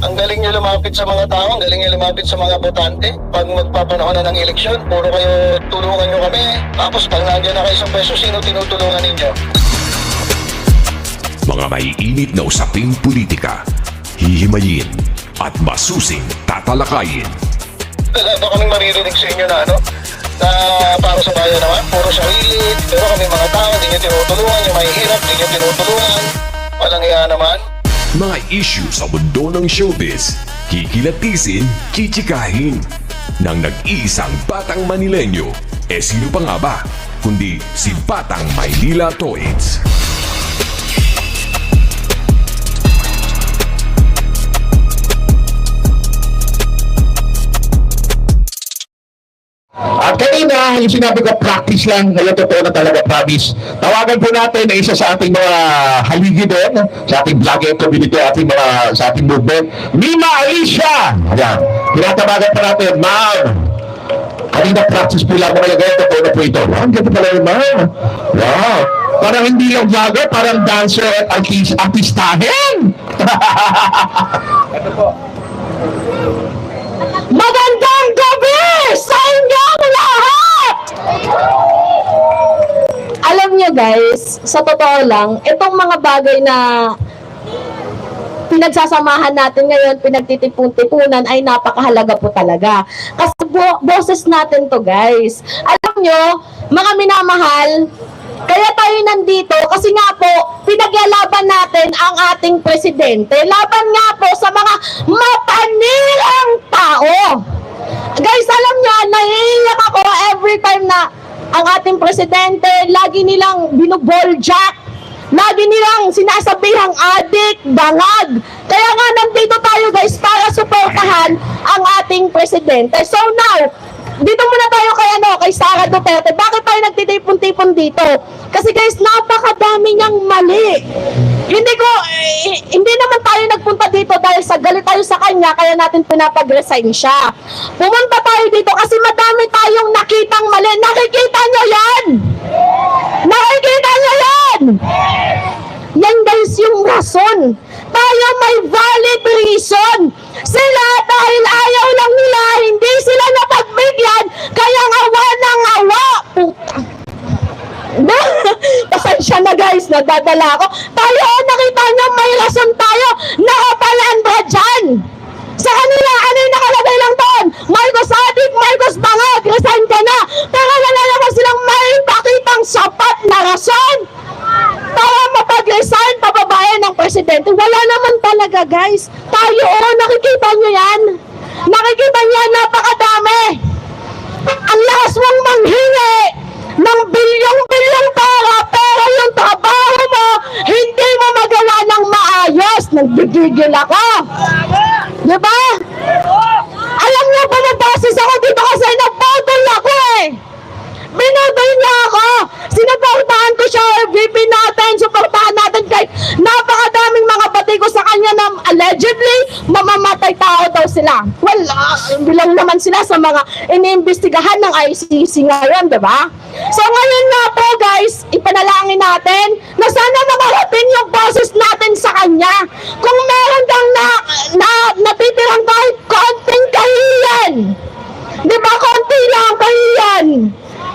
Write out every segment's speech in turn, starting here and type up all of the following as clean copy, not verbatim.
Ang galing nyo lumapit sa mga tao, ang galing nyo lumapit sa mga botante. Pag magpapanahon na ng eleksyon, puro kayo tulungan nyo kami. Tapos pag nandiyan na kayo sa peso, sino tinutulungan ninyo? Mga maiinit na usaping politika, hihimayin at masusing tatalakayin. Wala ba kaming maririnig sa inyo na na para sa bayan naman, puro sarili, pero kami mga tao, hindi nyo tinutulungan, yung mahihirap, hindi nyo tinutulungan. Walang iya naman. Mga issue sa mundo ng showbiz, kikilatisin, kichikahin. Nang nag-iisang Batang Manilenyo, sino pa nga ba? Kundi si Batang Maynila Toits. At kanina, yung sinabi ko, practice lang. Ngayon, totoo na talaga, promise. Tawagan po natin na isa sa ating mga haligi doon, sa ating vlogging community, sa ating movement, Mima Alicia! Ayan. Tinatawagan pa natin, ma'am. Kanina, practice po lang mga ngayon, totoo na po ito. Ang ganda pala yun, ma'am. Wow. Parang hindi lang vlogger, parang dancer at artistahin. Ito po. Magandang gabi sa inyong lahat! Alam nyo guys, sa totoo lang, itong mga bagay na pinagsasamahan natin ngayon, pinagtitipon-tipunan ay napakahalaga po talaga. Kasi boses natin to guys. Alam nyo, mga minamahal, kaya tayo nandito kasi nga po, pinaglalaban natin ang ating presidente. Laban nga po sa mga mapanirang tao. Guys, alam nyo, naiiyak ako every time na ang ating presidente, lagi nilang binuboljack. Lagi nilang sinasabihang adik, bangag. Kaya nga nandito tayo guys para suportahan ang ating presidente. So now, dito muna tayo kay Sara Duterte. Bakit tayo nagtitipon-tipon dito? Kasi guys, napakadami niyang mali. Hindi naman tayo nagpunta dito dahil sa galit tayo sa kanya, kaya natin pinapag-resign siya. Pumunta tayo dito kasi madami tayong nakitang mali. Nakikita nyo yan? Nakikita nyo yan? Yan guys yung rason. Tayo may valid reason. Sila dahil ayaw lang nila, hindi sila napagbigyan, kaya awa ng awa. Puta. Pasensya na guys, nadadala ako. Tayo, nakita nyo, may rason tayo. Nakapalandra dyan. Sa kanila, ano yung nakalagay lang doon? Marcos adik, Marcos bangag, resign ka na. Pero wala naman silang may pakitang sapat na rason para mapag-resign, pababayan ng presidente. Wala naman talaga guys. Tayo, nakikita nyo yan? Nakikita nyo yan, napakadami. Ang lakas mong manghingi ng bilyong-bilyong pera, pero yung trabaho mo, hindi mo magawa ng maayos. Nagdigigil ako. Diba? Alam nyo, pumaboses ako dito kasi napagol ako eh. Binabay niya ako. Sinuportahan ko siya, VP natin, suportahan natin kahit napakadaming mga batigo sa kanya na allegedly mamamatay tao daw sila. Well, bilang naman sila sa mga iniimbestigahan ng ICC ngayon, diba? So ngayon nga po guys, ipanalangin natin na sana makarating yung boses natin sa kanya. Kung meron kang natitirang kahit konting kahiyan, diba, konti lang kahiyan,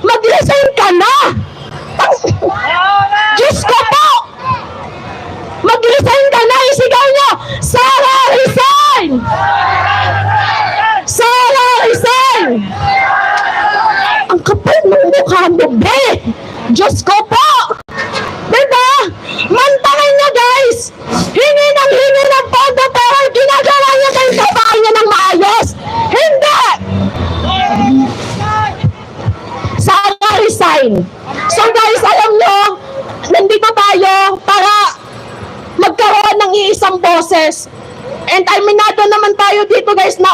mag-resign ka na! Diyos ko po! Mag-resign ka na! Isigaw nyo! Sara, resign! Sara, resign! Ang kapal ng mukha mo, be! Diyos ko po! Diba? Mantangin niya, guys! Hingi ng pondo, pero ginagawa niya kayo sa bahay niya ng maayos! Hindi! Sara, resign! So guys, alam nyo, nandito tayo para magkaroon ng iisang boses. And aminado naman tayo dito guys na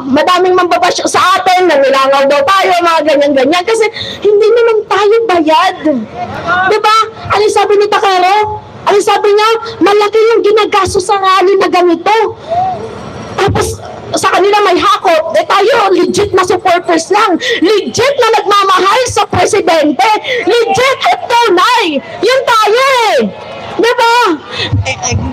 madaming mambabash sa atin, nangilangaw daw tayo, mga ganyan-ganyan. Kasi hindi naman tayo bayad. Diba? Ano sabi ni Takero? Ano sabi niya? Malaki yung ginagasto sa rally na ganito. Tapos, sa kanila may hakot, tayo, legit na supporters lang. Legit na nagmamahal sa presidente. Legit at tunay. Yun tayo eh. Diba?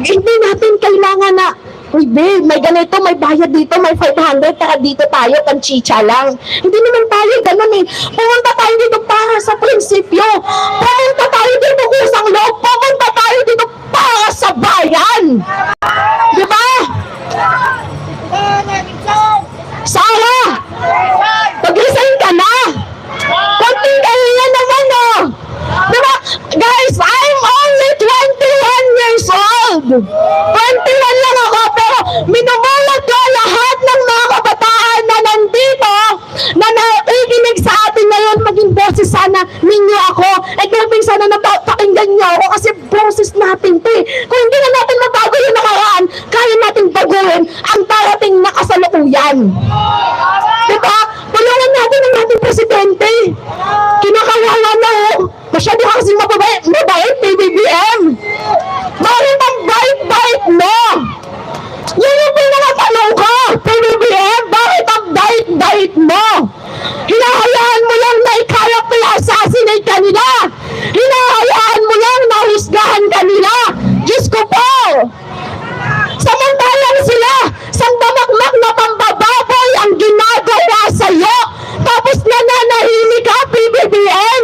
Hindi natin kailangan na uy babe, may ganito, may bayad dito, may 500, tara dito tayo, panchicha lang. Hindi naman tayo ganun eh. Pumunta tayo dito para sa prinsipyo. Pumunta tayo dito kusang loob. Pumunta tayo dito para sa bayan. Di ba? Sara! Pag-resign ka na! Konting kahiya naman oh! Diba? Guys, I'm only 21 years old! 21 lang ako, pero minumulat ko lahat ng mga kabataan na nandito na nakikinig sa atin ngayon, maging boses sana ninyo ako. Eh kung sana napakinggan nyo ako kasi boses natin to eh. Kung hindi na natin mabago yung nakaraan, kaya natin baguhin ang darating na kasalukuyan. Diba? Tulungan natin ang ating presidente. Kinakawawa na oh. Masyado kasi mababait, PBBM. Bakit ang bait-bait mo? Yan yung pinakatanong ko, PBBM. Bakit ang bait-bait mo? Hinahayaan mo lang na i-character assassinate kanila. Hinahayaan mo lang na husgahan kanila. Diyos ko po. Samantalang sila, sandamakmak na pambababoy ang ginagawa sa'yo. Tapos nananahimik ka, PBBM.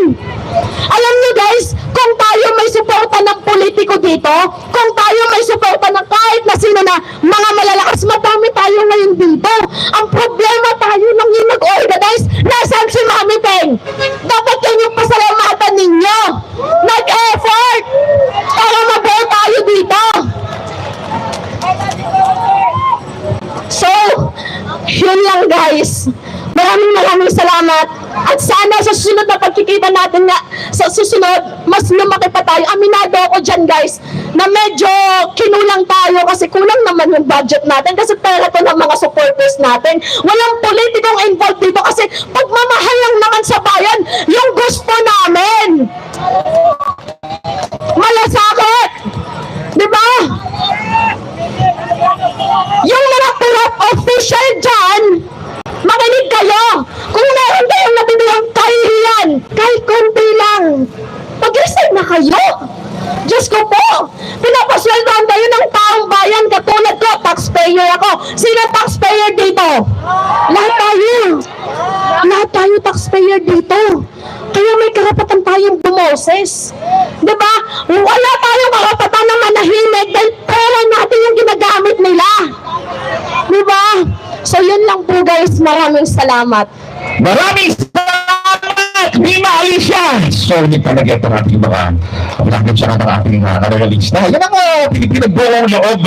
Alam niyo guys, kung tayo may suporta ng politiko dito, kung tayo may suporta ng kahit na sino na mga malalakas, madami tayo ngayon dito. Ang problema tayo nang yung nag-organize, nasaan si Mami Peng? Dapat yan yung pasalamatan ninyo. Nag-effort para mabuo tayo dito. So, yun lang guys. Maraming salamat. At sana sa susunod na pagkikita natin nga, sa susunod, mas lumaki pa tayo. Aminado ako dyan guys, na medyo kinulang tayo kasi kulang naman yung budget natin kasi pera to ng mga supporters natin. Walang politikong involved dito kasi pagmamahal lang naman sa bayan, yung gusto namin. Malasakit. Diba? Yung mga corrupt official dyan, makinig kayo. Kung meron kayong natitirang kahihiyan, kahit konti lang, mag-resign na kayo. Diyos ko po, pinapasweldohan tayo ng taong bayan katulad ko, taxpayer ako. Sino taxpayer dito? Lahat tayo. Lahat tayo taxpayer dito. Kaya may karapatan tayong bumoses. Diba? Wala tayong karapatan na manahimik dahil pera natin yung ginagamit nila. Diba? So yun lang po guys, maraming salamat. Maraming salamat, Mima Alicia! Solid talaga ito ating mga vlogger sa ating na-release na. Yan ang pinagbuong loob